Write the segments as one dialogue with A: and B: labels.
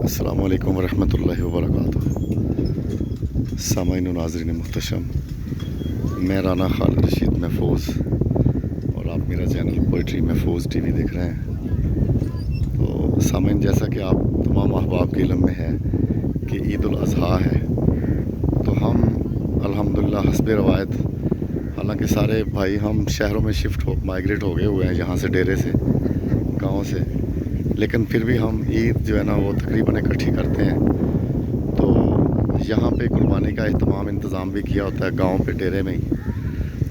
A: अस्सलामु अलैकुम वरहमतुल्लाहि वबरकातुहू। सामाईन व नाज़रीन मुहतरम, मैं राना खालिद रशीद महफूज और आप मेरा चैनल पोइट्री महफूज टीवी देख रहे हैं। तो सामाईन, जैसा कि आप तमाम अहबाब के इल्म में है कि ईद उल अज़हा है, तो हम अल्हम्दुलिल्लाह हस्बे रवायत, हालांकि सारे भाई हम शहरों में माइग्रेट हो गए हुए हैं, यहाँ से डेरे से, गाँव से, लेकिन फिर भी हम ईद जो है ना वो तकरीबन इकट्ठी करते हैं। तो यहाँ पे कुर्बानी का इंतज़ाम भी किया होता है गांव पे, डेरे में ही।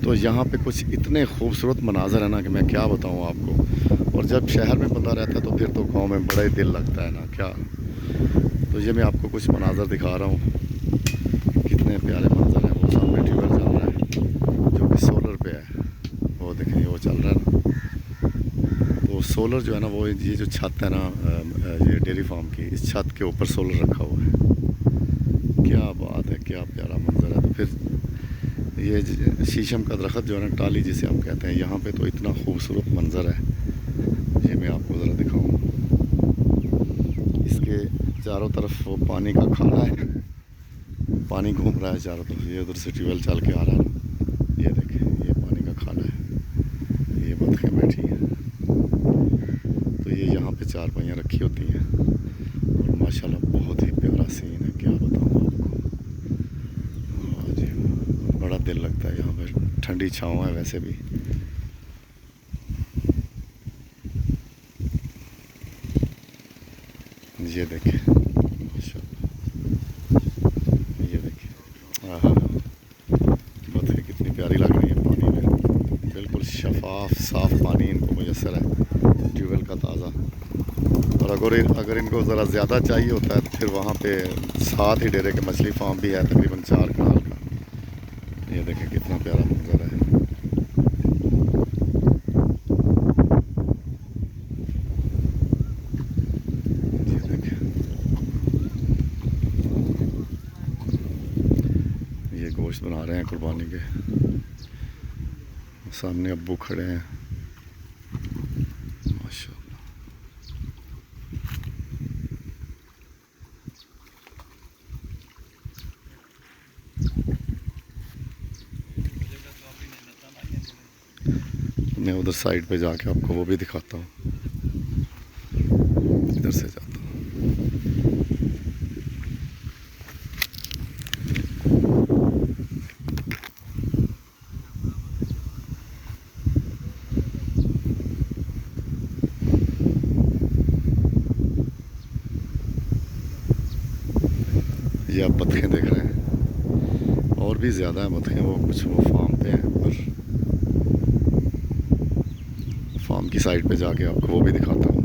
A: तो यहाँ पे कुछ इतने खूबसूरत मनाज़र है ना कि मैं क्या बताऊँ आपको। और जब शहर में बंदा रहता है तो फिर तो गांव में बड़ा ही दिल लगता है ना, क्या। तो ये मैं आपको कुछ मनाज़र दिखा रहा हूँ, कितने प्यारे मंजर हैं। वो सामने ट्यूबवेल चल रहा है जो कि सोलर पे है, वो देखें वो चल रहा है ना। तो सोलर जो है ना, वो ये जो छत है ना, ये डेयरी फार्म की, इस छत के ऊपर सोलर रखा हुआ है। क्या बात है, क्या प्यारा मंजर है। तो फिर ये शीशम का दरख्त जो है ना, टाली जिसे हम कहते हैं, यहाँ पे तो इतना खूबसूरत मंजर है। ये मैं आपको ज़रा दिखाऊँ। इसके चारों तरफ वो पानी का खाना है, पानी घूम रहा है चारों तरफ। ये उधर से ट्यूबवेल चल के आ रहा है, ये देखें, ये पानी का खाना है, ये बतखें बैठी हैं। तो ये यहाँ पे चारपाइयाँ रखी होती हैं और माशाल्लाह बहुत ही प्यारा सीन है, क्या बताऊँ आपको। जी, बड़ा दिल लगता है यहाँ पर। ठंडी छाँव है वैसे भी। ये देखें माशाल्लाह, ये देखें, हाँ, बतखें कितनी प्यारी लग रही है पानी में। बिल्कुल शफाफ साफ़ पानी इनको मुयस्सर है, ट्यूबवेल का ताज़ा। और अगर इनको ज़रा ज़्यादा चाहिए होता है तो फिर वहाँ पे साथ ही डेरे के मछली फार्म भी है, तकरीबन 4 कनाल का। ये देखें कितना प्यारा मंजर है। ये देखें, ये गोश्त बना रहे हैं कुर्बानी के। सामने अब्बू खड़े हैं, माशाल्लाह। मैं उधर साइड पे जाके आपको वो भी दिखाता हूँ, इधर से जाता हूँ। ये आप बतखें देख रहे हैं, और भी ज़्यादा है बतखें। वो कुछ वो फार्म पे हैं ऊपर, फार्म की साइड पे जाके आपको वो भी दिखाता हूँ।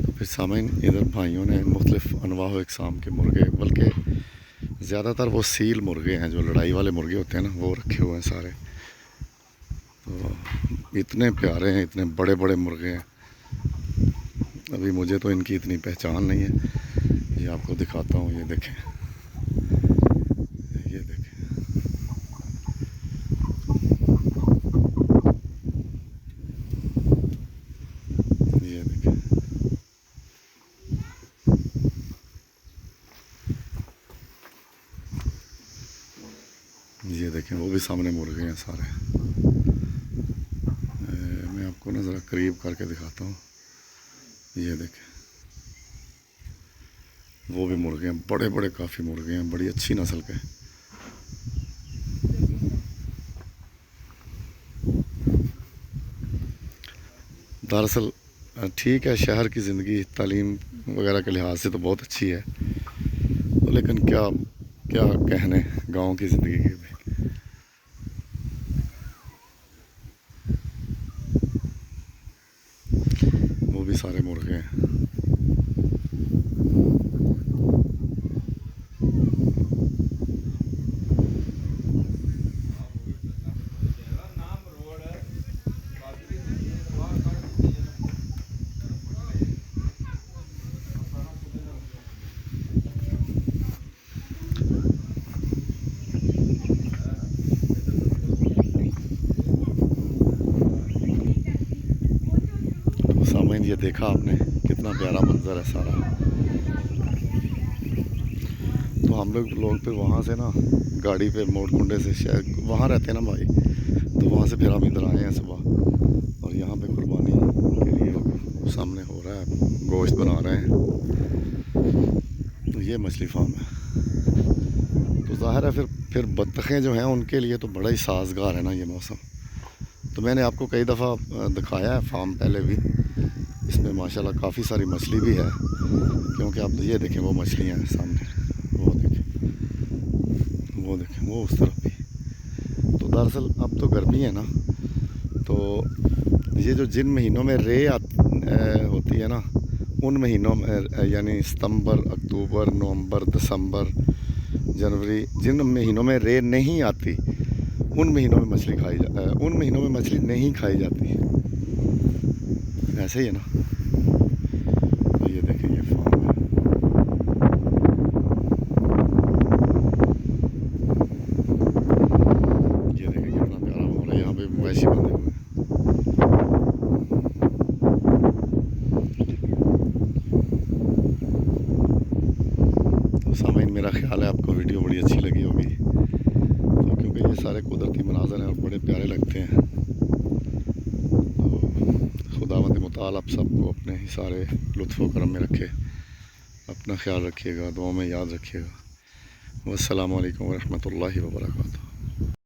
A: तो फिर सामने इधर भाइयों ने मुख्तलिफ़ अनवाह व इक़साम के मुर्गे, बल्कि ज़्यादातर वो सील मुर्गे हैं, जो लड़ाई वाले मुर्गे होते हैं ना, वो रखे हुए हैं सारे। तो इतने प्यारे हैं, इतने बड़े बड़े मुर्गे हैं। अभी मुझे तो इनकी इतनी पहचान नहीं है, ये आपको दिखाता हूँ। ये देखें, ये देखें, ये देखें, ये देखें, वो भी सामने मुर्गे हैं सारे। मैं आपको ना ज़रा करीब करके दिखाता हूँ। ये देखें, वो भी मुर्गे हैं, बड़े बड़े काफ़ी मुर्गे हैं, बड़ी अच्छी नस्ल के। दरअसल ठीक है, शहर की ज़िंदगी तालीम वगैरह के लिहाज से तो बहुत अच्छी है, तो लेकिन क्या क्या कहने गांव की ज़िंदगी के भी। वो भी सारे मुर्गे हैं। ये देखा आपने कितना प्यारा मंजर है सारा। तो हम लोग फिर वहाँ से ना गाड़ी पे मोड़कुंडे से, शायद वहाँ रहते हैं ना भाई, तो वहाँ से फिर हम इधर आए हैं सुबह। और यहाँ पे कुर्बानी के लिए सामने हो रहा है, गोश्त बना रहे हैं। तो ये मछली फार्म है। तो ज़ाहिर है फिर बत्तखें जो हैं उनके लिए तो बड़ा ही साजगार है ना ये मौसम। तो मैंने आपको कई दफ़ा दिखाया है फार्म पहले भी। इसमें माशाल्लाह काफ़ी सारी मछली भी है, क्योंकि आप ये देखें वो मछलियाँ हैं सामने, वो देखें वो उस तरफ भी। तो दरअसल अब तो गर्मी है ना, तो ये जो जिन महीनों में होती है ना, उन महीनों में यानी सितंबर, अक्टूबर, नवंबर, दिसंबर, जनवरी, जिन महीनों में रे नहीं आती उन महीनों में मछली नहीं खाई जाती। ऐसे ही है ना। तो ये देखें ये फार्म है। ये देखें कितना प्यारा माहौल है, यहाँ पे मवेशी बंधे हुए हैं। तो सामईन, मेरा ख्याल है आपको वीडियो बड़ी अच्छी लगी होगी, तो क्योंकि ये सारे कुदरती मनाज़र हैं और बड़े प्यारे लगते हैं। तो खुदावंद मुताल आप सबको अपने ही सारे लुत्फ़ व करम में रखे। अपना ख्याल रखिएगा, दुआ में याद रखिएगा। वस्सलामु अलैकुम व रहमतुल्लाहि व बरकातुहू।